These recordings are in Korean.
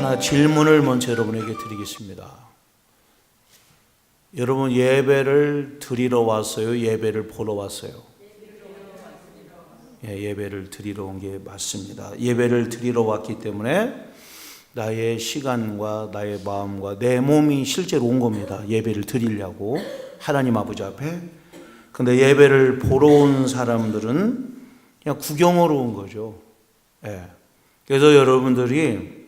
하나 질문을 먼저 여러분에게 드리겠습니다. 여러분 예배를 드리러 왔어요? 예배를 보러 왔어요? 예배를 드리러 온 게 맞습니다. 예배를 드리러 왔기 때문에 나의 시간과 나의 마음과 내 몸이 실제로 온 겁니다. 예배를 드리려고 하나님 아버지 앞에. 근데 예배를 보러 온 사람들은 그냥 구경하러 온 거죠. 그래서 여러분들이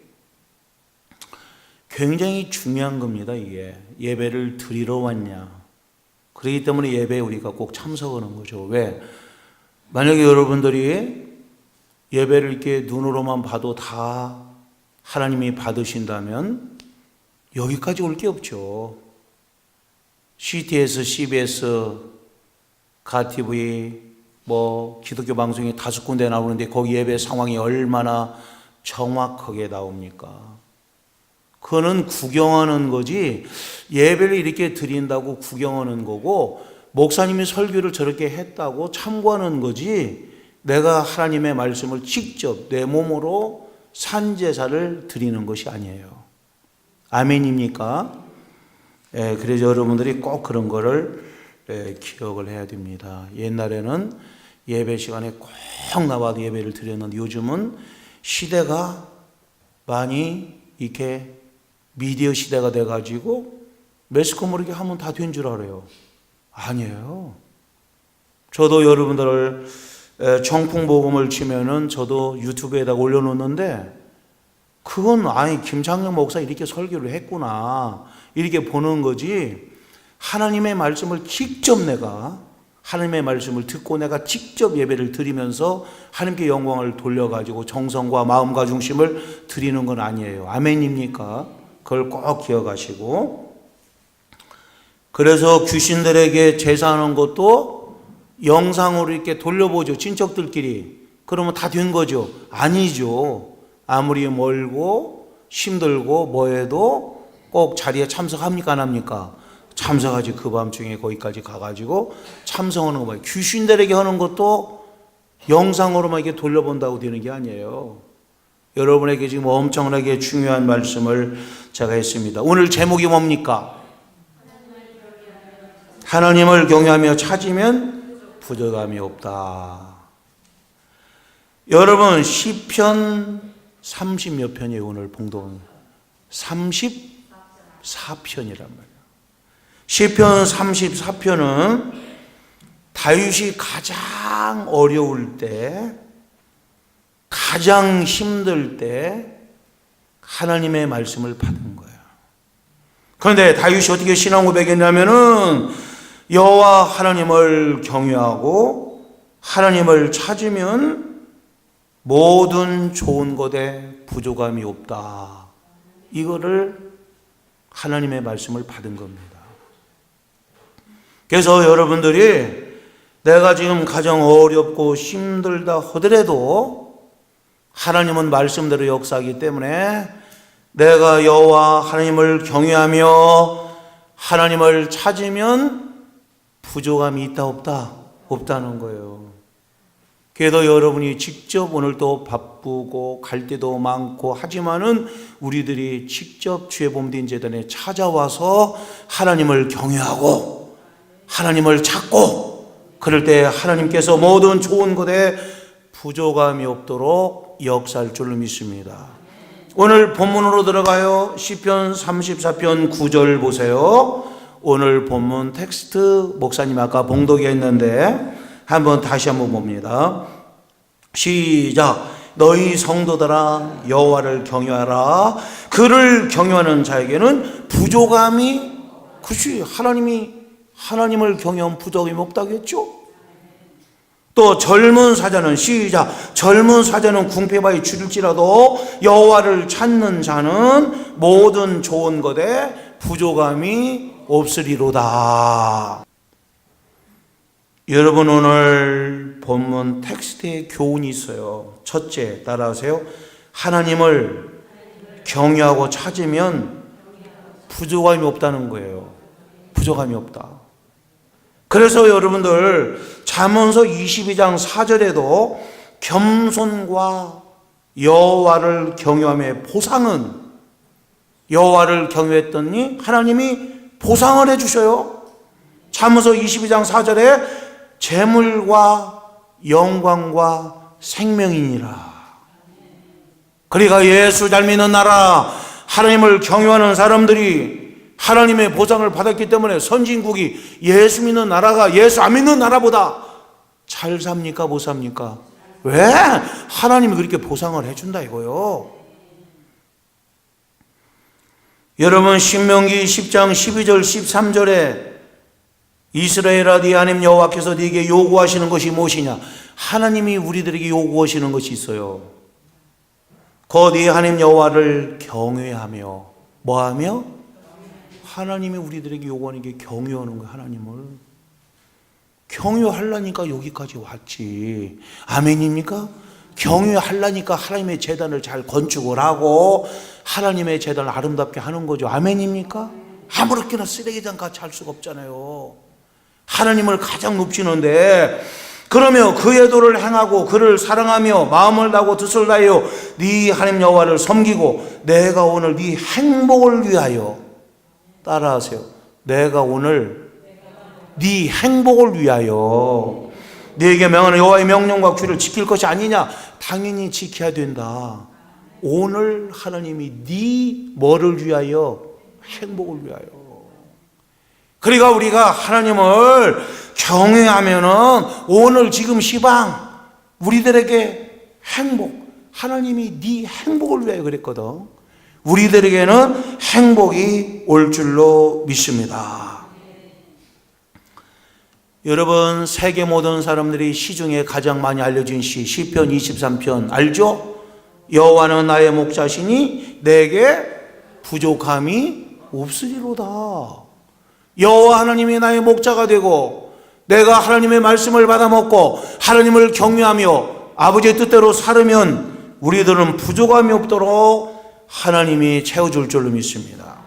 굉장히 중요한 겁니다. 이게 예배를 드리러 왔냐. 그렇기 때문에 예배에 우리가 꼭 참석하는 거죠. 왜? 만약에 여러분들이 예배를 이렇게 눈으로만 봐도 다 하나님이 받으신다면 여기까지 올 게 없죠. CTS, CBS, 가TV, 기독교 방송이 5군데 나오는데 거기 예배 상황이 얼마나 정확하게 나옵니까? 그거는 구경하는 거지, 예배를 이렇게 드린다고 구경하는 거고, 목사님이 설교를 저렇게 했다고 참고하는 거지, 내가 하나님의 말씀을 직접 내 몸으로 산제사를 드리는 것이 아니에요. 아멘입니까? 그래서 여러분들이 꼭 그런 거를 기억을 해야 됩니다. 옛날에는 예배 시간에 꼭 나와도 예배를 드렸는데 요즘은 시대가 많이 이렇게 미디어 시대가 돼가지고 매스컴으로 이렇게 하면 다 된 줄 알아요. 아니에요. 저도 여러분들 청풍복음을 치면은 저도 유튜브에다가 올려놓는데 그건 김창룡 목사 이렇게 설교를 했구나 이렇게 보는 거지, 하나님의 말씀을 직접 내가 하나님의 말씀을 듣고 내가 직접 예배를 드리면서 하나님께 영광을 돌려가지고 정성과 마음과 중심을 드리는 건 아니에요. 아멘입니까? 그걸 꼭 기억하시고, 그래서 귀신들에게 제사하는 것도 영상으로 이렇게 돌려보죠. 친척들끼리. 그러면 다 된 거죠? 아니죠. 아무리 멀고 힘들고 뭐해도 꼭 자리에 참석합니까? 안 합니까? 참석하지. 그 밤중에 거기까지 가가지고 참석하는 거 봐요. 귀신들에게 하는 것도 영상으로만 이렇게 돌려본다고 되는 게 아니에요. 여러분에게 지금 엄청나게 중요한 말씀을 제가 했습니다. 오늘 제목이 뭡니까? 하나님을 경외하며 찾으면 부족함이 없다. 여러분 시편 30몇 편이에요. 오늘 봉독은 34편이란 말이에요. 시편 34편은 다윗이 가장 어려울 때, 가장 힘들 때 하나님의 말씀을 받은 거예요. 그런데 다윗이 어떻게 신앙 고백했냐면은 여호와 하나님을 경외하고 하나님을 찾으면 모든 좋은 것에 부족함이 없다. 이거를 하나님의 말씀을 받은 겁니다. 그래서 여러분들이 내가 지금 가장 어렵고 힘들다 하더라도 하나님은 말씀대로 역사하기 때문에 내가 여호와 하나님을 경외하며 하나님을 찾으면 부족함이 있다 없다? 없다는 거예요. 그래도 여러분이 직접 오늘 또 바쁘고 갈 데도 많고 하지만은 우리들이 직접 주의 몸된 재단에 찾아와서 하나님을 경외하고 하나님을 찾고 그럴 때 하나님께서 모든 좋은 것에 부족함이 없도록 역사할 줄로 믿습니다. 오늘 본문으로 들어가요. 시편 34편 9절 보세요. 오늘 본문 텍스트 목사님 아까 봉독했는데 다시 한번 봅니다. 시작. 너희 성도들아 여호와를 경외하라. 그를 경외하는 자에게는 부족함이, 그치, 하나님을 경외하면 부족함이 없다겠죠. 또 젊은 사자는, 시작, 젊은 사자는 궁핍하여 줄일지라도 여호와를 찾는 자는 모든 좋은 것에 부족함이 없으리로다. 여러분 오늘 본문 텍스트에 교훈이 있어요. 첫째, 따라하세요. 하나님을 경외하고 찾으면 부족함이 없다는 거예요. 부족함이 없다. 그래서 여러분들 잠언서 22장 4절에도 겸손과 여호와를 경외함의 보상은 여호와를 경외했더니 하나님이 보상을 해주셔요. 잠언서 22장 4절에 재물과 영광과 생명이니라. 그러니까 예수 잘 믿는 나라, 하나님을 경외하는 사람들이 하나님의 보상을 받았기 때문에 선진국이 예수 믿는 나라가 예수 안 믿는 나라보다 잘 삽니까? 못 삽니까? 왜? 하나님이 그렇게 보상을 해준다 이거요. 여러분, 신명기 10장 12절 13절에 이스라엘아, 네 하나님 여호와께서 네게 요구하시는 것이 무엇이냐? 하나님이 우리들에게 요구하시는 것이 있어요. 곧 네 하나님 여호와를 경외하며 뭐하며? 하나님이 우리들에게 요구하는 게 경외하는 거예요. 하나님을 경외하려니까 여기까지 왔지. 아멘입니까? 경외하려니까 하나님의 제단을 잘 건축을 하고 하나님의 제단을 아름답게 하는 거죠. 아멘입니까? 아무렇게나 쓰레기장 같이 할 수가 없잖아요. 하나님을 가장 높이는데, 그러며 그의 도를 행하고 그를 사랑하며 마음을 다하고 뜻을 다하여 네 하나님 여호와를 섬기고 내가 오늘 네 행복을 위하여, 따라하세요. 내가 오늘 네 행복을 위하여 네게 명하는 여호와의 명령과 규를 지킬 것이 아니냐? 당연히 지켜야 된다. 오늘 하나님이 네 뭐를 위하여? 행복을 위하여. 그러니까 우리가 하나님을 경외하면은 오늘 지금 시방 우리들에게 행복, 하나님이 네 행복을 위하여 그랬거든. 우리들에게는 행복이 올 줄로 믿습니다. 여러분, 세계 모든 사람들이 시중에 가장 많이 알려진 시 시편 23편 알죠? 여호와는 나의 목자시니 내게 부족함이 없으리로다. 여호와 하나님이 나의 목자가 되고 내가 하나님의 말씀을 받아 먹고 하나님을 경외하며 아버지의 뜻대로 살으면 우리들은 부족함이 없도록 하나님이 채워줄 줄로 믿습니다.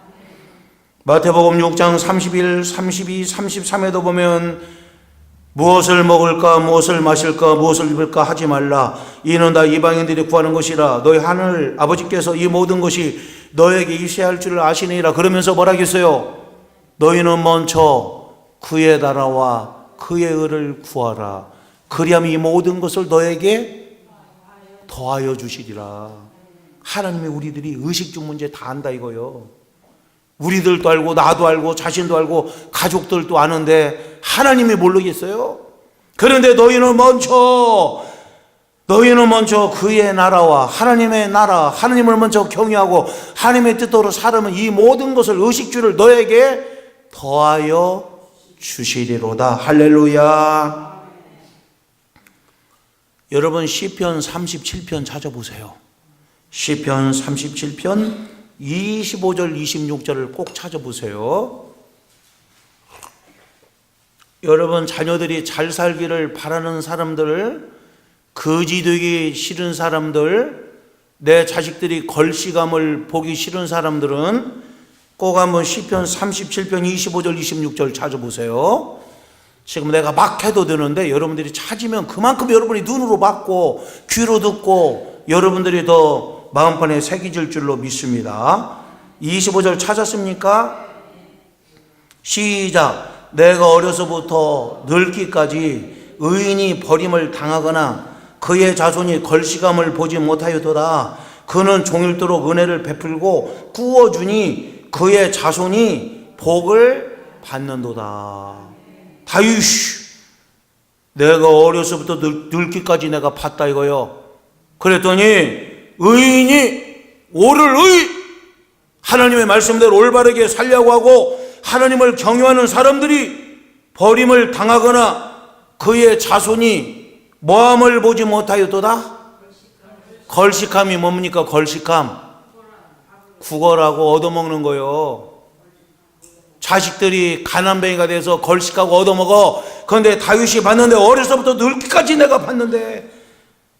마태복음 6장 31, 32, 33에도 보면 무엇을 먹을까, 무엇을 마실까, 무엇을 입을까 하지 말라. 이는 다 이방인들이 구하는 것이라. 너희 하늘 아버지께서 이 모든 것이 너에게 있어야 할 줄을 아시니라. 그러면서 뭐라 했어요? 너희는 먼저 그의 나라와 그의 의를 구하라. 그리하면 이 모든 것을 너에게 더하여 주시리라. 하나님이 우리들이 의식주 문제 다 안다 이거요. 우리들도 알고 나도 알고 자신도 알고 가족들도 아는데 하나님이 모르겠어요? 그런데 너희는 먼저 그의 나라와 하나님의 나라, 하나님을 먼저 경외하고 하나님의 뜻대로 살으면 이 모든 것을 의식주를 너에게 더하여 주시리로다. 할렐루야. 여러분, 시편 37편 찾아보세요. 시편 37편 25절 26절을 꼭 찾아보세요. 여러분, 자녀들이 잘 살기를 바라는 사람들, 거지 되기 싫은 사람들, 내 자식들이 걸시감을 보기 싫은 사람들은 꼭 한번 시편 37편 25절 26절 찾아보세요. 지금 내가 막 해도 되는데 여러분들이 찾으면 그만큼 여러분이 눈으로 봤고 귀로 듣고 여러분들이 더 마음판에 새겨질 줄로 믿습니다. 25절 찾았습니까? 시작. 내가 어려서부터 늙기까지 의인이 버림을 당하거나 그의 자손이 걸시감을 보지 못하였도다. 그는 종일토록 은혜를 베풀고 구워주니 그의 자손이 복을 받는도다. 다윗, 내가 어려서부터 늙기까지 내가 봤다 이거요. 그랬더니 의인이 옳을 의, 하나님의 말씀대로 올바르게 살려고 하고 하나님을 경외하는 사람들이 버림을 당하거나 그의 자손이 모함을 보지 못하였도다. 걸식함이 뭡니까? 걸식함, 구걸하고 얻어먹는 거요. 자식들이 가난뱅이가 돼서 걸식하고 얻어먹어. 그런데 다윗이 봤는데 어려서부터 늙기까지 내가 봤는데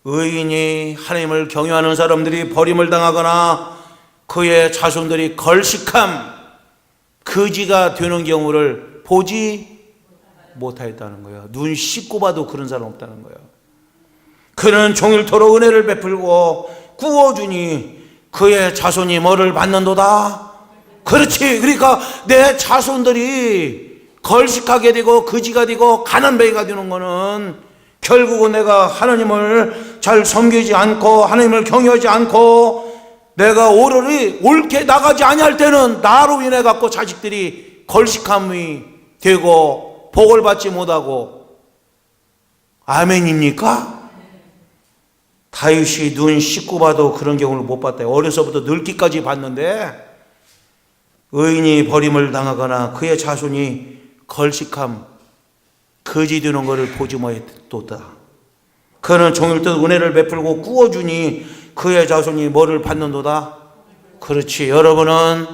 의인이 하나님을 경외하는 사람들이 버림을 당하거나 그의 자손들이 걸식함, 거지가 되는 경우를 보지 못하였다는 거예요. 눈 씻고 봐도 그런 사람 없다는 거예요. 그는 종일토록 은혜를 베풀고 구워주니 그의 자손이 뭐를 받는도다? 그렇지. 그러니까 내 자손들이 걸식하게 되고 거지가 되고 가난뱅이가 되는 거는 결국은 내가 하나님을 잘 섬기지 않고 하나님을 경외하지 않고 내가 오로리 옳게 나가지 아니할 때는 나로 인해 갖고 자식들이 걸식함이 되고 복을 받지 못하고. 아멘입니까? 다윗이 눈 씻고 봐도 그런 경우를 못 봤대요. 어려서부터 늙기까지 봤는데 의인이 버림을 당하거나 그의 자손이 걸식함 거지 되는 것을 보지 못했도다. 그는 종일토록 은혜를 베풀고 꾸어주니 그의 자손이 뭐를 받는도다. 그렇지. 여러분은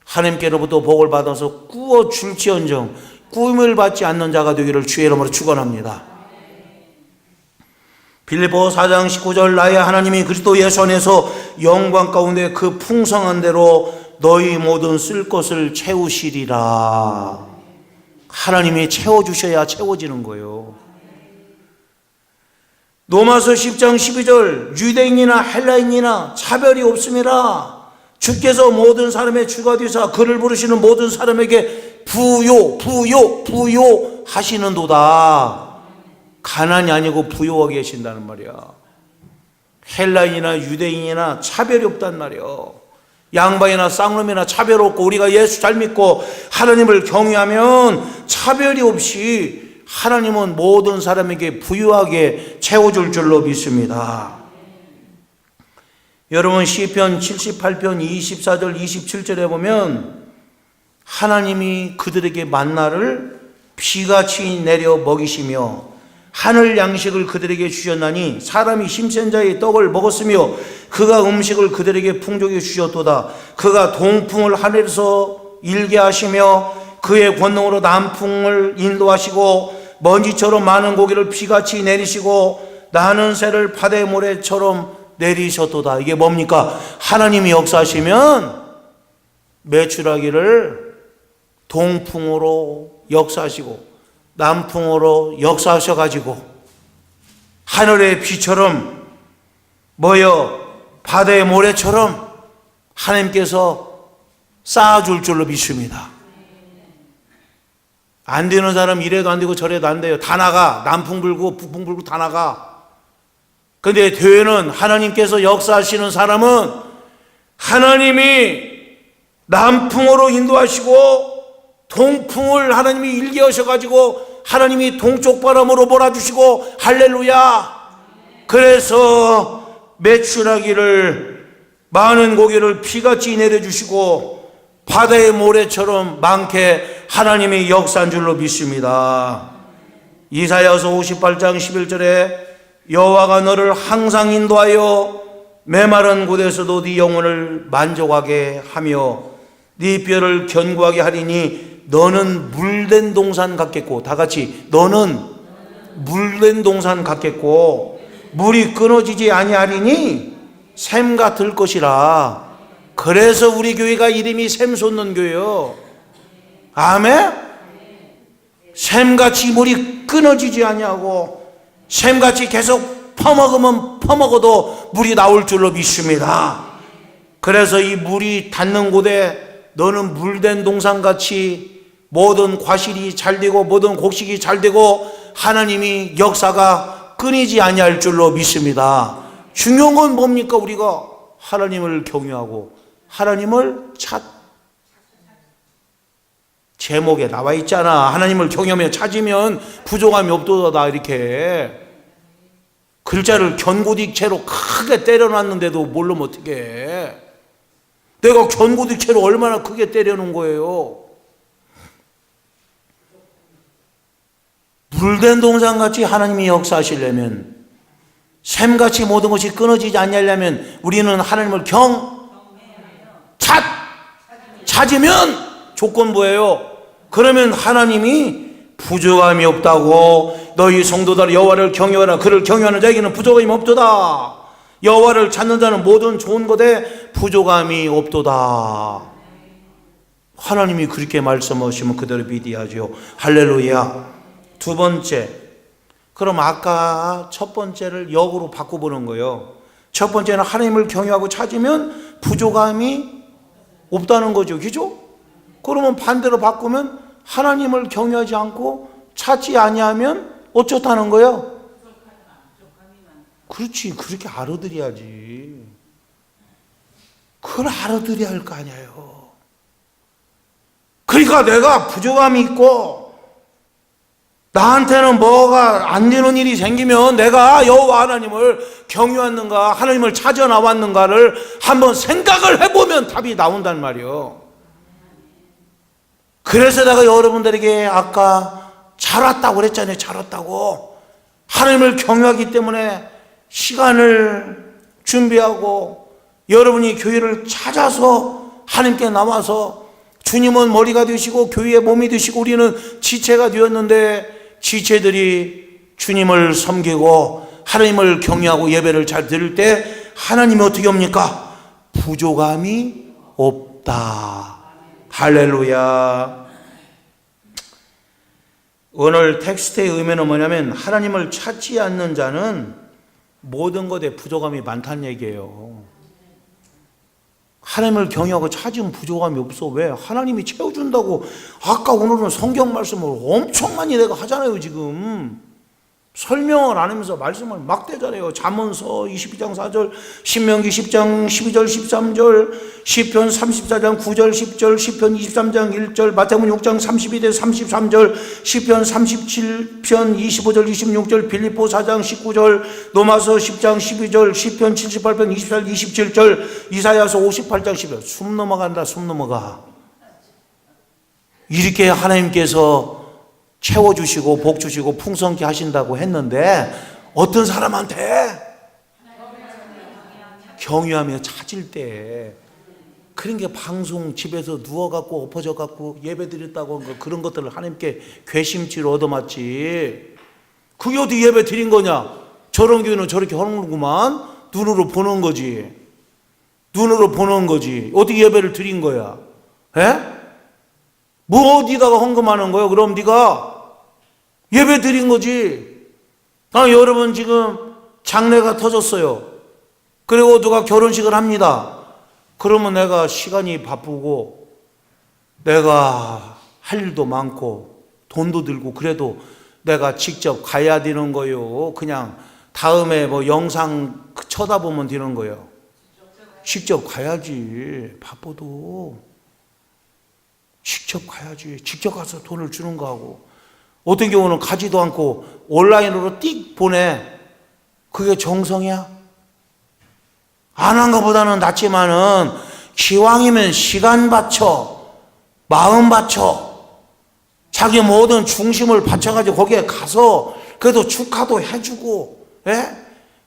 하나님께로부터 복을 받아서 꾸어줄지언정 꾸임을 받지 않는 자가 되기를 주의 이름으로 축원합니다. 빌립보 4장 19절 나의 하나님이 그리스도 예수 안에서 영광 가운데 그 풍성한 대로 너희 모든 쓸 것을 채우시리라. 하나님이 채워주셔야 채워지는 거예요. 로마서 10장 12절 유대인이나 헬라인이나 차별이 없음이라. 주께서 모든 사람의 주가 되사 그를 부르시는 모든 사람에게 부요 하시는도다. 가난이 아니고 부요하게 계신다는 말이야. 헬라인이나 유대인이나 차별이 없단 말이야. 양반이나 쌍놈이나 차별 없고 우리가 예수 잘 믿고 하나님을 경외하면 차별이 없이 하나님은 모든 사람에게 부유하게 채워줄 줄로 믿습니다. 여러분 시편 78편 24절 27절에 보면 하나님이 그들에게 만나를 비같이 내려 먹이시며 하늘 양식을 그들에게 주셨나니 사람이 힘센 자의 떡을 먹었으며 그가 음식을 그들에게 풍족히 주셨도다. 그가 동풍을 하늘에서 일게 하시며 그의 권능으로 남풍을 인도하시고 먼지처럼 많은 고기를 비같이 내리시고 나는 새를 바다의 모래처럼 내리셨도다. 이게 뭡니까? 하나님이 역사하시면 메추라기를 동풍으로 역사하시고 남풍으로 역사하셔가지고 하늘의 비처럼 바다의 모래처럼 하나님께서 쌓아줄 줄로 믿습니다. 안 되는 사람 이래도 안 되고 저래도 안 돼요. 다 나가. 남풍 불고 북풍 불고 다 나가. 근데 교회는 하나님께서 역사하시는 사람은 하나님이 남풍으로 인도하시고 동풍을 하나님이 일게 하셔가지고 하나님이 동쪽 바람으로 몰아주시고 할렐루야. 그래서 메추라기를 많은 고기를 비같이 내려주시고 바다의 모래처럼 많게 하나님이 역사한 줄로 믿습니다. 이사야서 58장 11절에 여호와가 너를 항상 인도하여 메마른 곳에서도 네 영혼을 만족하게 하며 네 뼈를 견고하게 하리니 너는 물된 동산 같겠고. 다 같이 너는 물된 동산 같겠고 물이 끊어지지 아니하리니 샘 같을 것이라. 그래서 우리 교회가 이름이 샘 솟는 교회요. 아멘. 샘같이 물이 끊어지지 아니하고 샘같이 계속 퍼먹으면 퍼먹어도 물이 나올 줄로 믿습니다. 그래서 이 물이 닿는 곳에 너는 물된 동산같이 모든 과실이 잘 되고 모든 곡식이 잘 되고 하나님이 역사가 끊이지 아니할 줄로 믿습니다. 중요한 건 뭡니까? 우리가 하나님을 경외하고 하나님을 제목에 나와 있잖아. 하나님을 경외하며 찾으면 부족함이 없도다. 이렇게 글자를 견고딕체로 크게 때려놨는데도 모르면 어떡해. 내가 견고딕체로 얼마나 크게 때려놓은 거예요. 물된 동산같이 하나님이 역사하시려면 샘같이 모든 것이 끊어지지 않으려면 우리는 하나님을 찾으면 조건부예요. 그러면 하나님이 부족함이 없다고 너희 성도들 여호와를 경외하라. 그를 경외하는 자에게는 부족함이 없도다. 여호와를 찾는 자는 모든 좋은 것에 부족함이 없도다. 하나님이 그렇게 말씀하시면 그대로 믿어야죠. 할렐루야. 두 번째, 그럼 아까 첫 번째를 역으로 바꿔보는 거예요. 첫 번째는 하나님을 경외하고 찾으면 부족함이 없다는 거죠. 그죠? 그러면 반대로 바꾸면 하나님을 경외하지 않고 찾지 아니하면 어쩌다는 거예요? 그렇지. 그렇게 알아들여야지. 그걸 알아들여야 할 거 아니에요. 그러니까 내가 부족함이 있고 나한테는 뭐가 안 되는 일이 생기면 내가 여호와 하나님을 경유하는가, 하나님을 찾아 나왔는가를 한번 생각을 해보면 답이 나온단 말이에요. 그래서 내가 여러분들에게 아까 잘 왔다고 그랬잖아요. 잘 왔다고. 하나님을 경유하기 때문에 시간을 준비하고 여러분이 교회를 찾아서 하나님께 나와서 주님은 머리가 되시고 교회의 몸이 되시고 우리는 지체가 되었는데 지체들이 주님을 섬기고 하나님을 경외하고 예배를 잘 드릴 때 하나님이 어떻게 합니까? 부족함이 없다. 할렐루야. 오늘 텍스트의 의미는 뭐냐면 하나님을 찾지 않는 자는 모든 것에 부족함이 많다는 얘기예요. 하나님을 경외하고 찾으면 부족함이 없어. 왜? 하나님이 채워준다고 아까 오늘은 성경 말씀을 엄청 많이 내가 하잖아요. 지금 설명을 안 하면서 말씀을 막 대잖아요. 잠언서 22장 4절, 신명기 10장 12절 13절, 시편 34장 9절 10절, 시편 23장 1절, 마태복음 6장 32절 33절, 시편 37편 25절 26절, 빌립보 4장 19절, 로마서 10장 12절, 시편 78편 24절 27절, 이사야서 58장 10절. 숨 넘어간다. 숨 넘어가. 이렇게 하나님께서 채워주시고 복 주시고 풍성케 하신다고 했는데 어떤 사람한테? 경유하며 찾을 때. 그런 게 방송 집에서 누워갖고 엎어져갖고 예배 드렸다고 그런 것들을 하나님께 괘씸치로 얻어맞지. 그게 어디 예배 드린 거냐? 저런 교회는 저렇게 하는구만. 눈으로 보는 거지. 눈으로 보는 거지. 어디 예배를 드린 거야? 에? 뭐 어디다가 헌금하는 거야? 그럼 네가 예배 드린 거지. 여러분 지금 장례가 터졌어요. 그리고 누가 결혼식을 합니다. 그러면 내가 시간이 바쁘고 내가 할 일도 많고 돈도 들고 그래도 내가 직접 가야 되는 거예요. 그냥 다음에 뭐 영상 쳐다보면 되는 거예요. 직접 가야지. 바빠도 직접 가야지. 직접 가서 돈을 주는 거하고 어떤 경우는 가지도 않고 온라인으로 띡 보내. 그게 정성이야? 안 한 것보다는 낫지만은 기왕이면 시간 바쳐, 마음 바쳐, 자기 모든 중심을 바쳐가지고 거기에 가서 그래도 축하도 해주고, 예?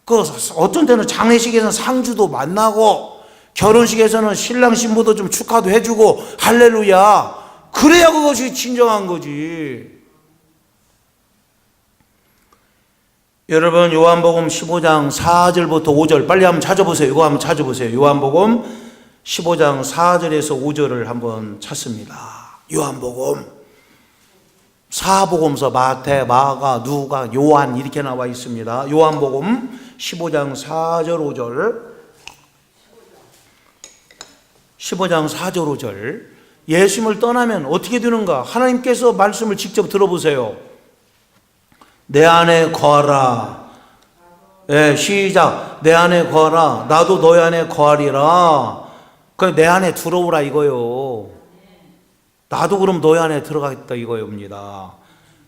그 어떤 때는 장례식에서는 상주도 만나고 결혼식에서는 신랑 신부도 좀 축하도 해주고 할렐루야. 그래야 그것이 진정한 거지. 여러분 요한복음 15장 4절부터 5절 빨리 한번 찾아보세요. 이거 한번 찾아보세요. 요한복음 15장 4절에서 5절을 한번 찾습니다. 요한복음 사복음서 마태, 마가, 누가, 요한 이렇게 나와 있습니다. 요한복음 15장 4절 5절 15장 4절 5절 예수님을 떠나면 어떻게 되는가? 하나님께서 말씀을 직접 들어보세요. 내 안에 거하라. 예, 시작. 내 안에 거하라. 나도 너희 안에 거하리라. 그럼 내 안에 들어오라 이거요. 나도 그럼 너희 안에 들어가겠다 이거입니다.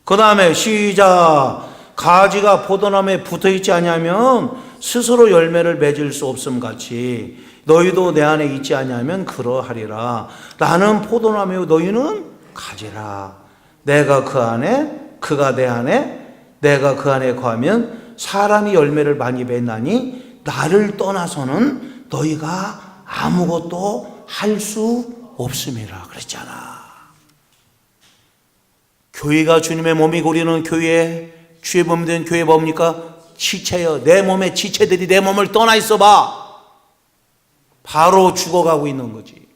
그 다음에 시작. 가지가 포도나무에 붙어있지 아니하면 스스로 열매를 맺을 수 없음 같이 너희도 내 안에 있지 아니하면 그러하리라. 나는 포도나무요 너희는 가지라. 내가 그 안에 그가 내 안에 내가 그 안에 거하면 사람이 열매를 많이 맺나니 나를 떠나서는 너희가 아무것도 할 수 없음이라 그랬잖아. 교회가 주님의 몸이고 우리는 교회 주의 몸이 된 교회 뭡니까? 지체요. 내 몸의 지체들이 내 몸을 떠나 있어 봐. 바로 죽어가고 있는 거지.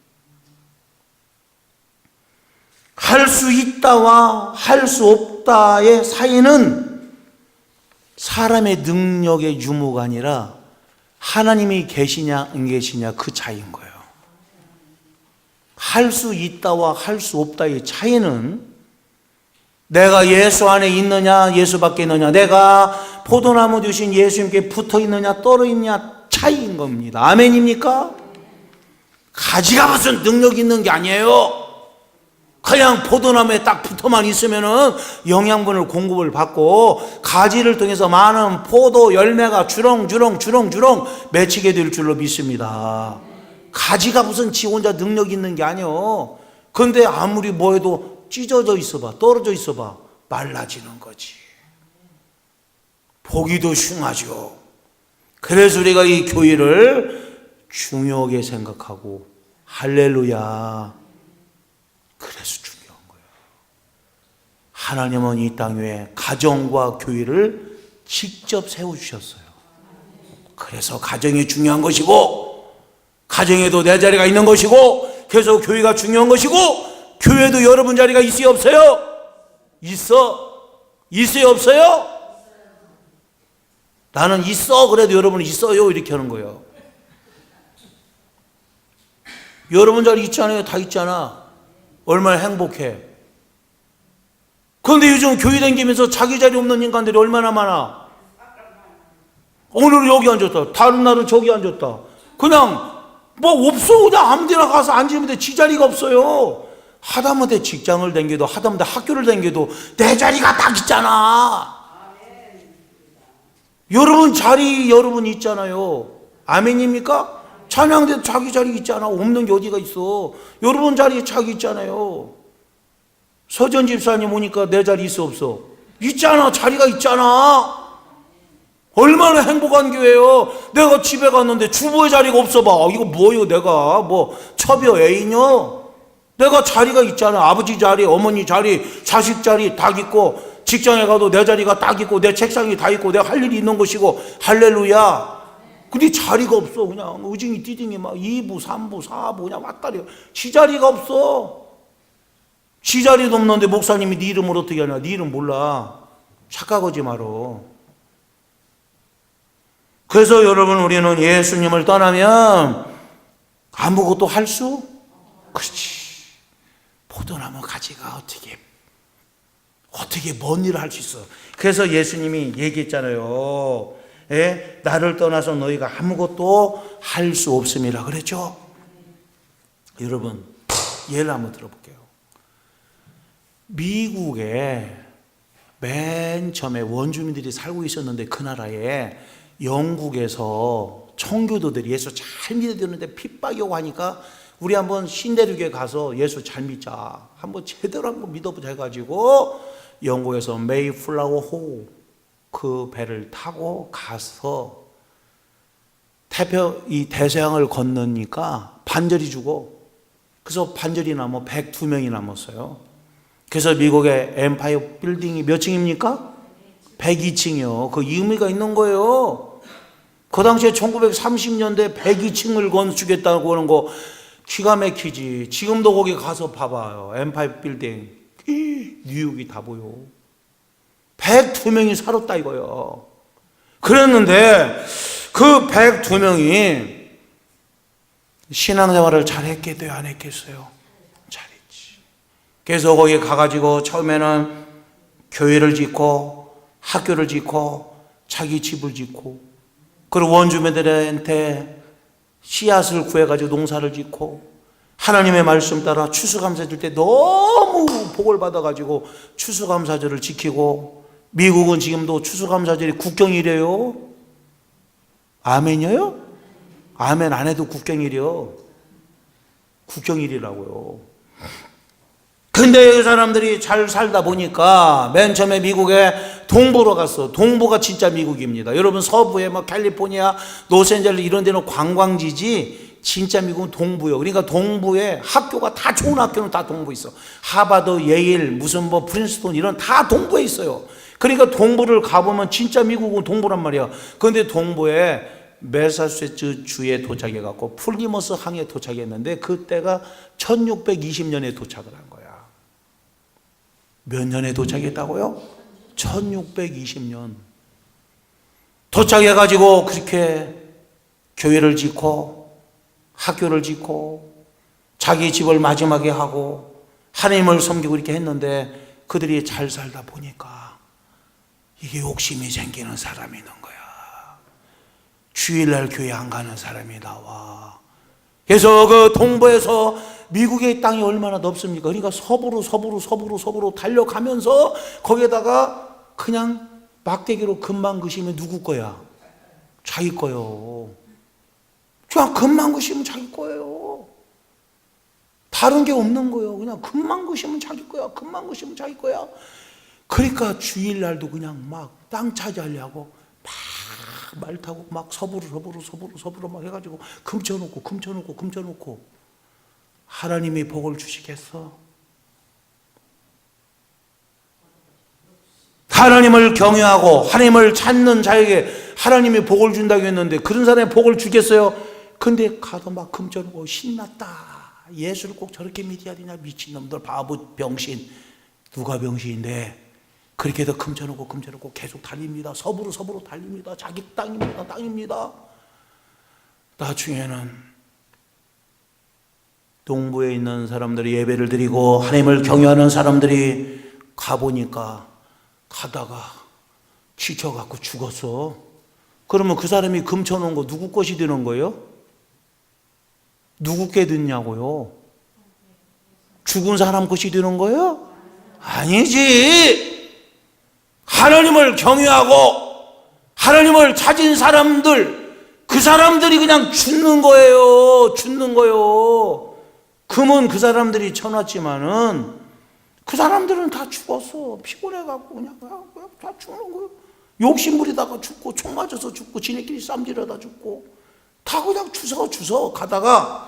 할 수 있다와 할 수 없다의 사이는 사람의 능력의 유무가 아니라 하나님이 계시냐 안 계시냐 그 차이인 거예요. 할 수 있다와 할 수 없다의 차이는 내가 예수 안에 있느냐 예수 밖에 있느냐, 내가 포도나무 되신 예수님께 붙어 있느냐 떨어 있느냐 차이인 겁니다. 아멘입니까? 가지가 무슨 능력 있는 게 아니에요. 그냥 포도나무에 딱 붙어만 있으면은 영양분을 공급을 받고 가지를 통해서 많은 포도 열매가 주렁주렁 맺히게 될 줄로 믿습니다. 가지가 무슨 지 혼자 능력 있는 게 아니에요. 그런데 아무리 뭐 해도 찢어져 있어봐, 떨어져 있어봐, 말라지는 거지. 보기도 흉하죠. 그래서 우리가 이 교회를 중요하게 생각하고, 할렐루야, 그래서 중요한 거예요. 하나님은 이 땅 위에 가정과 교회를 직접 세워주셨어요. 그래서 가정이 중요한 것이고, 가정에도 내 자리가 있는 것이고, 그래서 교회가 중요한 것이고, 교회도 여러분 자리가 있어요 없어요? 있어요 없어요? 나는 있어, 그래도 여러분은 있어요, 이렇게 하는 거예요. 여러분 자리 있잖아요. 다 있잖아. 얼마나 행복해. 그런데 요즘 교회 다니면서 자기 자리 없는 인간들이 얼마나 많아. 오늘은 여기 앉았다, 다른 날은 저기 앉았다. 그냥 뭐 없어. 그냥 아무 데나 가서 앉으면 돼. 지 자리가 없어요. 하다못해 직장을 다녀도, 하다못해 학교를 다녀도 내 자리가 딱 있잖아. 여러분 자리 여러분 있잖아요. 아멘입니까? 찬양대도 자기 자리 있잖아. 없는 게 어디가 있어. 여러분 자리에 자기 있잖아요. 서전 집사님 오니까 내 자리 있어 없어? 있잖아. 자리가 있잖아. 얼마나 행복한 교회예요. 내가 집에 갔는데 주부의 자리가 없어 봐. 이거 뭐예요? 내가 뭐 처녀 애인요? 내가 자리가 있잖아. 아버지 자리, 어머니 자리, 자식 자리 다 있고, 직장에 가도 내 자리가 딱 있고, 내 책상이 다 있고, 내가 할 일이 있는 것이고, 할렐루야. 근데 자리가 없어. 그냥 의징이 띠딩이 막 2부, 3부, 4부 그냥 왔다리. 지 자리가 없어. 지 자리도 없는데 목사님이 네 이름을 어떻게 하냐? 네 이름 몰라. 착각하지 마라. 그래서 여러분, 우리는 예수님을 떠나면 아무것도 할 수? 그렇지. 포도나무 가지가 어떻게 뭔 일을 할 수 있어. 그래서 예수님이 얘기했잖아요. 나를 떠나서 너희가 아무것도 할 수 없음이라 그랬죠. 여러분, 예를 한번 들어볼게요. 미국에 맨 처음에 원주민들이 살고 있었는데, 그 나라에 영국에서 청교도들이 예수 잘 믿어야 되는데 핍박이 오고 하니까, 우리 한번 신대륙에 가서 예수 잘 믿자, 한번 제대로 한번 믿어보자 해가지고 영국에서 메이플라워 호 그 배를 타고 가서 이 대서양을 건너니까 반절이 죽어. 그래서 반절이 남아 102명이 남았어요. 그래서 미국의 엠파이어 빌딩이 몇 층입니까? 102층이요. 그 의미가 있는 거예요. 그 당시에 1930년대 102층을 건축했다고 하는 거 기가 막히지. 지금도 거기 가서 봐봐요. 엠파이어 빌딩. 뉴욕이 다 보여. 102명이 살았다 이거예요. 그랬는데 그 102명이 신앙생활을 잘했겠어요? 안 했겠어요? 잘했지. 그래서 거기 가가지고 처음에는 교회를 짓고 학교를 짓고 자기 집을 짓고, 그리고 원주민들한테 씨앗을 구해가지고 농사를 짓고, 하나님의 말씀 따라 추수감사 줄 때 너무 복을 받아가지고 추수감사절을 지키고, 미국은 지금도 추수감사절이 국경일이에요. 아멘이요? 아멘 안 해도 국경일이요. 국경일이라고요. 근데 그 사람들이 잘 살다 보니까 맨 처음에 미국에 동부로 갔어. 동부가 진짜 미국입니다. 여러분 서부에 뭐 캘리포니아, 로스앤젤레스 이런 데는 관광지지, 진짜 미국은 동부요. 그러니까 동부에 학교가 다, 좋은 학교는 다 동부에 있어. 하버드, 예일, 무슨 뭐 프린스턴 이런 다 동부에 있어요. 그러니까 동부를 가보면 진짜 미국은 동부란 말이야. 그런데 동부에 매사추세츠 주에 도착해갖고 플리머스 항에 도착했는데, 그때가 1620년에 도착을 한 거야. 몇 년에 도착했다고요? 1620년. 도착해가지고 그렇게 교회를 짓고 학교를 짓고 자기 집을 마지막에 하고 하나님을 섬기고 이렇게 했는데 그들이 잘 살다 보니까 이게 욕심이 생기는 사람이 있는 거야. 주일날 교회 안 가는 사람이 나와. 그래서 그 동부에서 미국의 땅이 얼마나 넓습니까? 그러니까 서부로 달려가면서 거기에다가 그냥 막대기로 금만 그시면 누구 거야? 자기 거요. 그냥 금만 그시면 자기 거예요. 다른 게 없는 거예요. 그냥 금만 그시면 자기 거야. 금만 그시면 자기 거야. 그러니까 주일날도 그냥 막 땅 차지하려고 막 말 타고 막 서부로 막 해가지고 금쳐놓고 하나님이 복을 주시겠어? 하나님을 경외하고 하나님을 찾는 자에게 하나님이 복을 준다고 했는데 그런 사람에 복을 주겠어요? 근데 가서 막 금쳐놓고 신났다. 예수를 꼭 저렇게 믿어야 되냐? 미친놈들, 바보, 병신. 누가 병신인데 그렇게 해서 금쳐놓고 계속 달립니다. 서부로 달립니다. 자기 땅입니다. 나중에는 동부에 있는 사람들이 예배를 드리고 하나님을 경외하는 사람들이 가보니까 가다가 지쳐갖고 죽었어. 그러면 그 사람이 금쳐놓은 거 누구 것이 되는 거예요? 누구 게 됐냐고요? 죽은 사람 것이 되는 거예요? 아니지. 하나님을 경외하고 하나님을 찾은 사람들, 그 사람들이 그냥 죽는 거예요. 금은 그 사람들이 쳐놨지만은 그 사람들은 다 죽었어. 피곤해갖고 그냥 다 죽는 거예요. 욕심 부리다가 죽고 총 맞아서 죽고 지네끼리 쌈질하다 죽고 다 그냥 주워 가다가.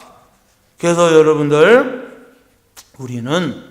그래서 여러분들 우리는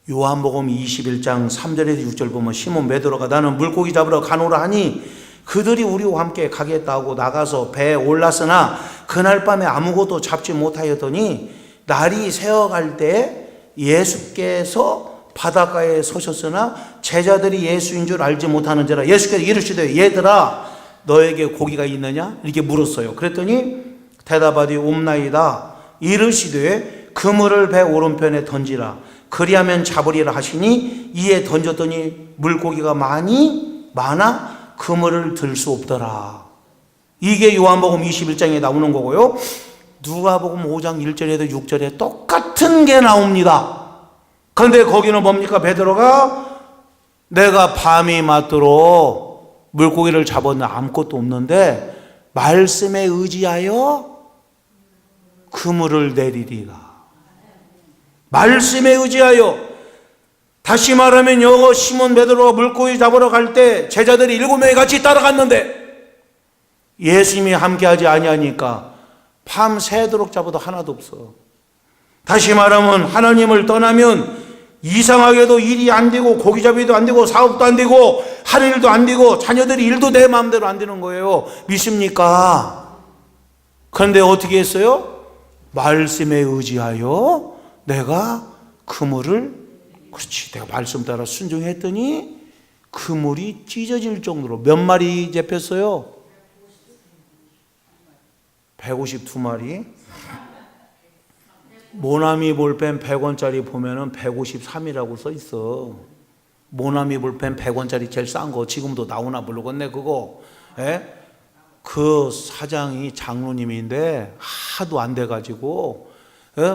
요한복음 21장 3절에서 6절 보면 시몬 베드로가 나는 물고기 잡으러 가노라 하니 그들이 우리와 함께 가겠다고 나가서 배에 올랐으나 그날 밤에 아무것도 잡지 못하였더니 날이 새어갈 때 예수께서 바닷가에 서셨으나 제자들이 예수인 줄 알지 못하는지라 예수께서 이르시되 얘들아 너에게 고기가 있느냐? 이렇게 물었어요. 그랬더니 대답하되 없나이다. 이르시되 그물을 배 오른편에 던지라. 그리하면 잡으리라 하시니 이에 던졌더니 물고기가 많아 그물을 들 수 없더라. 이게 요한복음 21장에 나오는 거고요. 누가복음 5장 1절에도 6절에 똑같은 게 나옵니다. 그런데 거기는 뭡니까? 베드로가 내가 밤이 맞도록 물고기를 잡았는데 아무것도 없는데 말씀에 의지하여 그물을 내리리라. 말씀에 의지하여. 다시 말하면 여거 시몬 베드로가 물고기 잡으러 갈 때 제자들이 7명이 같이 따라갔는데 예수님이 함께하지 아니하니까 밤 새도록 잡아도 하나도 없어. 다시 말하면 하나님을 떠나면 이상하게도 일이 안 되고 고기잡이도 안 되고 사업도 안 되고 할 일도 안 되고 자녀들이 일도 내 마음대로 안 되는 거예요. 믿습니까? 그런데 어떻게 했어요? 말씀에 의지하여 내가 그물을, 그렇지, 내가 말씀 따라 순종했더니 그물이 찢어질 정도로. 몇 마리 잡혔어요? 152마리. 모나미 볼펜 100원짜리 보면은 153이라고 써 있어. 모나미 볼펜 100원짜리 제일 싼 거 지금도 나오나 모르겠네 그거. 예? 그 사장이 장로님인데 하도 안 돼가지고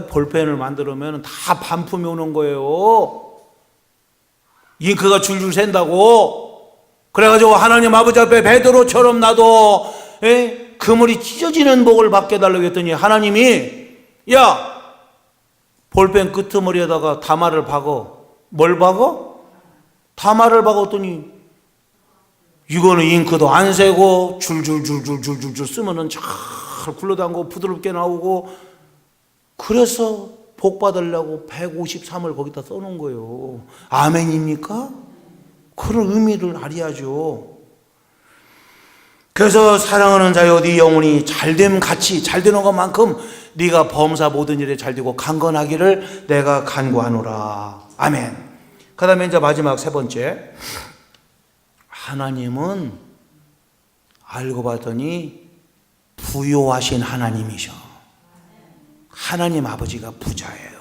볼펜을 만들면 다 반품이 오는 거예요. 잉크가 줄줄 샌다고. 그래가지고 하나님 아버지 앞에 베드로처럼 나도 그물이 찢어지는 복을 받게 해달라고 했더니 하나님이 야 볼펜 끄트머리에다가 다마를 박어. 뭘 박어? 다마를 박았더니 이거는 잉크도 안 새고 줄줄줄줄줄줄 쓰면은 잘 굴러다니고 부드럽게 나오고. 그래서 복 받으려고 153을 거기다 써놓은 거예요. 아멘입니까? 그런 의미를 알아야죠. 그래서 사랑하는 자여 네 영혼이 잘됨 같이 잘되는 것만큼 네가 범사 모든 일에 잘되고 강건하기를 내가 간구하노라. 아멘. 그 다음에 이제 마지막 세 번째, 하나님은 알고 봤더니 부요하신 하나님이셔. 하나님 아버지가 부자예요.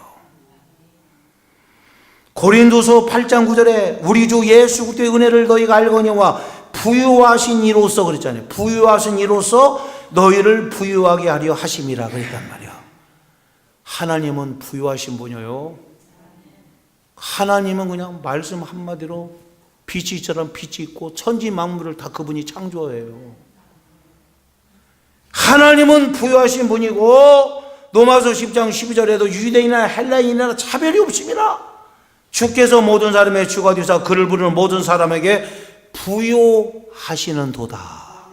고린도서 8장 9절에 우리 주 예수 그리스도의 은혜를 너희가 알거니와 부유하신 이로써 그랬잖아요. 부유하신 이로써 너희를 부유하게 하려 하심이라 그랬단 말이야. 하나님은 부유하신 분이에요. 하나님은 그냥 말씀 한마디로 빛이처럼 빛이 있고 천지 만물을 다 그분이 창조해요. 하나님은 부유하신 분이고 로마서 10장 12절에도 유대인이나 헬라인이나 차별이 없습니다. 주께서 모든 사람의 주가 되사 그를 부르는 모든 사람에게 부요하시는 도다.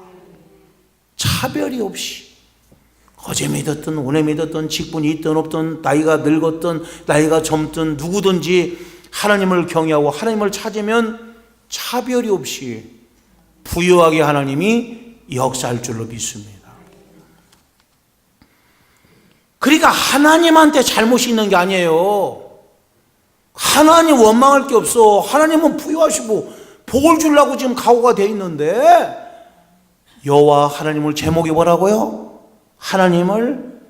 차별이 없이 어제 믿었든 오늘 믿었든 직분이 있든 없든 나이가 늙었든 나이가 젊든 누구든지 하나님을 경외하고 하나님을 찾으면 차별이 없이 부요하게 하나님이 역사할 줄로 믿습니다. 그러니까 하나님한테 잘못이 있는 게 아니에요. 하나님 원망할 게 없어. 하나님은 부유하시고 복을 주려고 지금 각오가 돼 있는데 여호와 하나님을 제목이 뭐라고요? 하나님을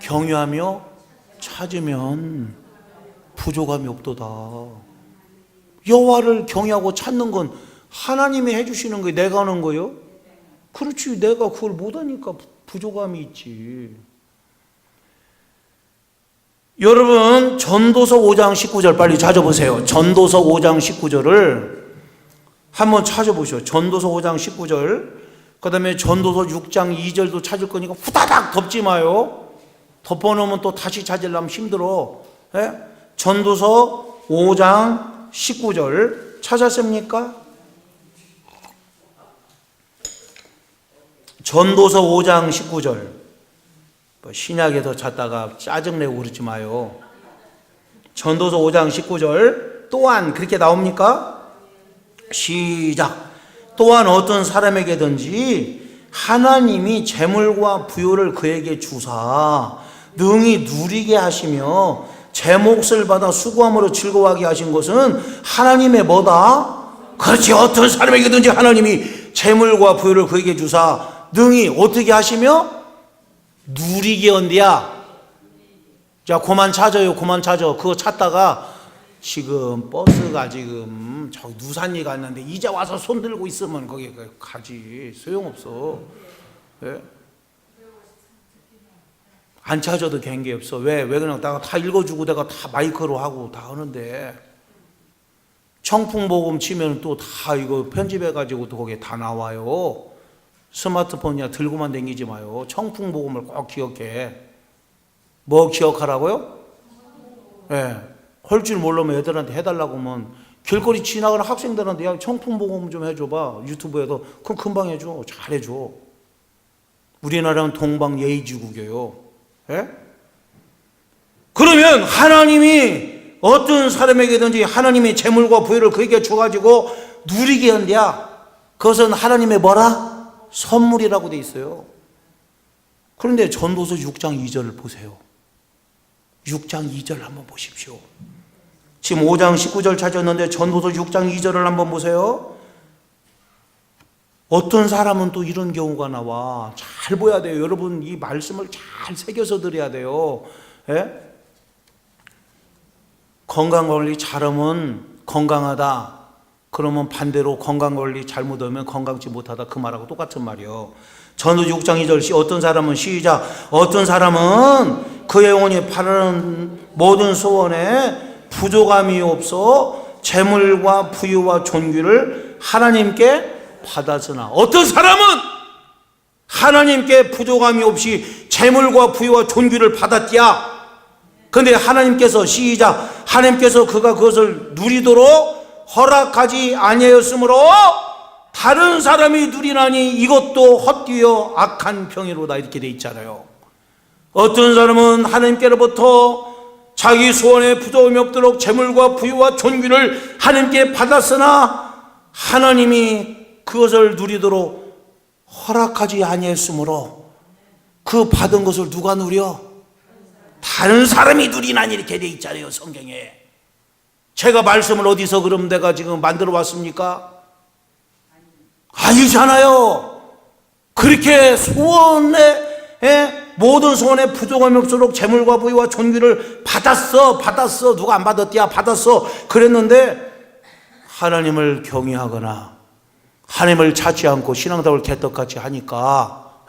경외하며 찾으면 부족함이 없도다. 여호와를 경외하고 찾는 건 하나님이 해주시는 거예요. 내가 하는 거예요? 그렇지. 내가 그걸 못하니까 부족함이 있지. 여러분 전도서 5장 19절 빨리 찾아보세요. 전도서 5장 19절을 한번 찾아보시오. 전도서 5장 19절 그 다음에 전도서 6장 2절도 찾을 거니까 후다닥 덮지 마요. 덮어놓으면 또 다시 찾으려면 힘들어. 예? 전도서 5장 19절 찾았습니까? 전도서 5장 19절 신약에서 찾다가 짜증내고 그러지 마요. 전도서 5장 19절 또한 그렇게 나옵니까? 시작. 또한 어떤 사람에게든지 하나님이 재물과 부요를 그에게 주사 능히 누리게 하시며 제 몫을 받아 수고함으로 즐거워하게 하신 것은 하나님의 뭐다? 그렇지. 어떤 사람에게든지 하나님이 재물과 부요를 그에게 주사 능히 어떻게 하시며 누리게 한대야. 자, 그만 찾아요. 그만 찾아. 그거 찾다가 지금 버스가 지금 저기 누산리 갔는데 이제 와서 손 들고 있으면 거기 가지. 소용없어. 왜? 안 찾아도 관계 없어. 왜 그냥 내가 다 읽어주고 내가 다 마이크로 하고 다 하는데 청풍복음 치면 또 다 이거 편집해가지고 또 거기에 다 나와요. 스마트폰이야 들고만 다니지 마요. 청풍복음을 꼭 기억해. 뭐 기억하라고요? 예. 할 줄 모르면 애들한테 해달라고 하면 길거리 지나가는 학생들한테 야 청풍복음 좀 해줘봐. 유튜브에도 그럼 금방 해줘. 잘해줘. 우리나라는 동방예의지국이에요. 예? 그러면 하나님이 어떤 사람에게든지 하나님이 재물과 부유를 그에게 줘가지고 누리게 한대야. 그것은 하나님의 뭐라? 선물이라고 돼 있어요. 그런데 전도서 6장 2절을 보세요. 6장 2절 한번 보십시오. 지금 5장 19절 찾았는데 전도서 6장 2절을 한번 보세요. 어떤 사람은 또 이런 경우가 나와. 잘 보야 돼요. 여러분 이 말씀을 잘 새겨서 드려야 돼요. 예? 건강관리 잘하면 건강하다. 그러면 반대로 건강관리 잘못하면 건강치 못하다. 그 말하고 똑같은 말이요. 전도서 6장 2절 어떤 사람은 시작. 어떤 사람은 그의 영혼이 바라는 모든 소원에 부족함이 없어 재물과 부유와 존귀를 하나님께 받았으나 어떤 사람은 하나님께 부족함이 없이 재물과 부유와 존귀를 받았디야. 그런데 하나님께서 시작. 하나님께서 그가 그것을 누리도록 허락하지 아니하였으므로 다른 사람이 누리나니 이것도 헛되어 악한 병이로다. 이렇게 돼 있잖아요. 어떤 사람은 하나님께로부터 자기 소원에 부족함이 없도록 재물과 부유와 존귀를 하나님께 받았으나 하나님이 그것을 누리도록 허락하지 아니했으므로 그 받은 것을 누가 누려? 다른 사람이 누리나니 이렇게 돼 있잖아요. 성경에. 제가 말씀을 어디서 그럼 내가 지금 만들어 왔습니까? 아니잖아요. 그렇게 소원에 모든 소원에 부족함이 없도록 재물과 부유와 존귀를 받았어. 누가 안 받았디야? 받았어. 그랬는데 하나님을 경외하거나 하나님을 찾지 않고 신앙답을 개떡같이 하니까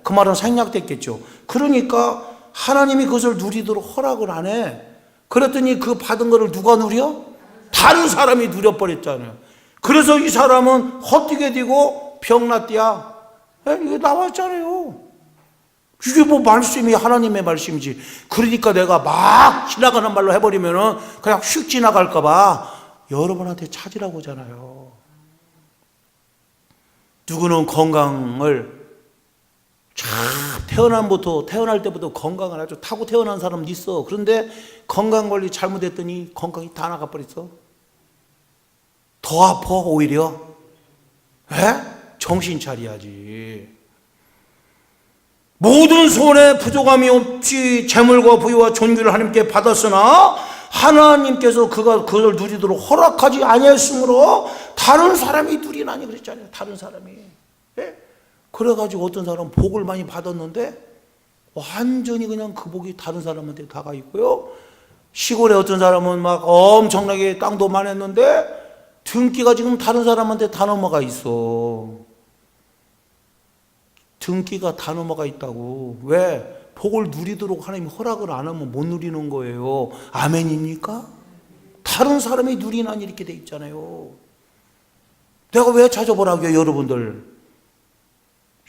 그 말은 생략됐겠죠. 그러니까 하나님이 그것을 누리도록 허락을 안 해. 그랬더니 그 받은 거를 누가 누려? 다른 사람이 누려버렸잖아요. 그래서 이 사람은 헛되게 되고 병났디야. 이게 나왔잖아요. 이게 뭐 말씀이 하나님의 말씀이지. 그러니까 내가 막 지나가는 말로 해버리면은 그냥 휙 지나갈까봐 여러분한테 찾으라고 하잖아요. 누구는 건강을 태어날 때부터 건강을 아주 타고 태어난 사람도 있어. 그런데 건강관리 잘못했더니 건강이 다 나가버렸어. 더 아파 오히려. 정신 차려야지. 모든 소원에 부족함이 없이 재물과 부유와 존귀를 하나님께 받았으나 하나님께서 그걸 누리도록 허락하지 아니했으므로 다른 사람이 누리나니 그랬잖아요. 다른 사람이. 그래가지고 어떤 사람은 복을 많이 받았는데 완전히 그냥 그 복이 다른 사람한테 다가 있고요. 시골에 어떤 사람은 막 엄청나게 땅도 많았는데 등기가 지금 다른 사람한테 다 넘어가 있어. 등기가 다 넘어가 있다고. 왜? 복을 누리도록 하나님이 허락을 안 하면 못 누리는 거예요. 아멘입니까? 다른 사람이 누리나니 이렇게 돼 있잖아요. 내가 왜 찾아보라고요, 여러분들?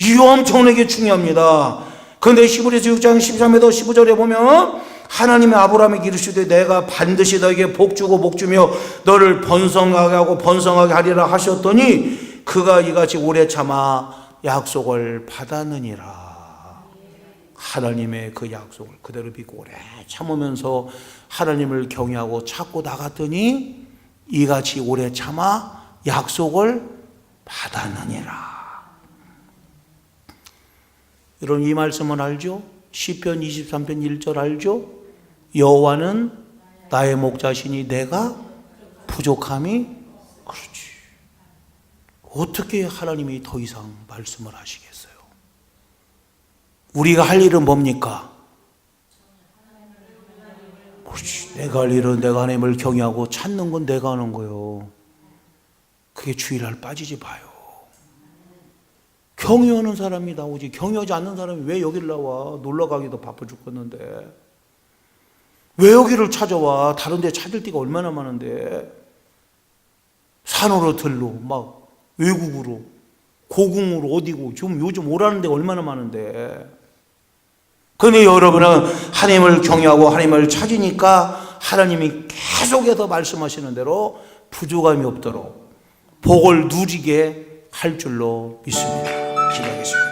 이 엄청나게 중요합니다. 그런데 히브리서 6장 13절에도 15절에 보면 하나님의 아브라함에게 이르시되 내가 반드시 너에게 복주고 복주며 너를 번성하게 하고 번성하게 하리라 하셨더니 그가 이같이 오래 참아 약속을 받았느니라. 하나님의 그 약속을 그대로 믿고 오래 참으면서 하나님을 경외하고 찾고 나갔더니 이같이 오래 참아 약속을 받았느니라. 여러분 이 말씀은 알죠? 시편 23편 1절 알죠? 여호와는 나의 목자시니 내가 부족함이 그렇지. 어떻게 하나님이 더 이상 말씀을 하시겠어요? 우리가 할 일은 뭡니까? 그렇지. 내가 할 일은 내가 하나님을 경외하고 찾는 건 내가 하는 거예요. 그게 주일날 빠지지 마요. 경외하는 사람이 나오지 경외하지 않는 사람이 왜 여기를 나와? 놀러 가기도 바빠 죽겠는데 왜 여기를 찾아와? 다른 데 찾을 데가 얼마나 많은데 산으로 들로 막 외국으로 고궁으로 어디고 지금 요즘 오라는 데가 얼마나 많은데. 그런데 여러분은 하나님을 경외하고 하나님을 찾으니까 하나님이 계속해서 말씀하시는 대로 부족함이 없도록 복을 누리게 할 줄로 믿습니다. 기도하겠습니다.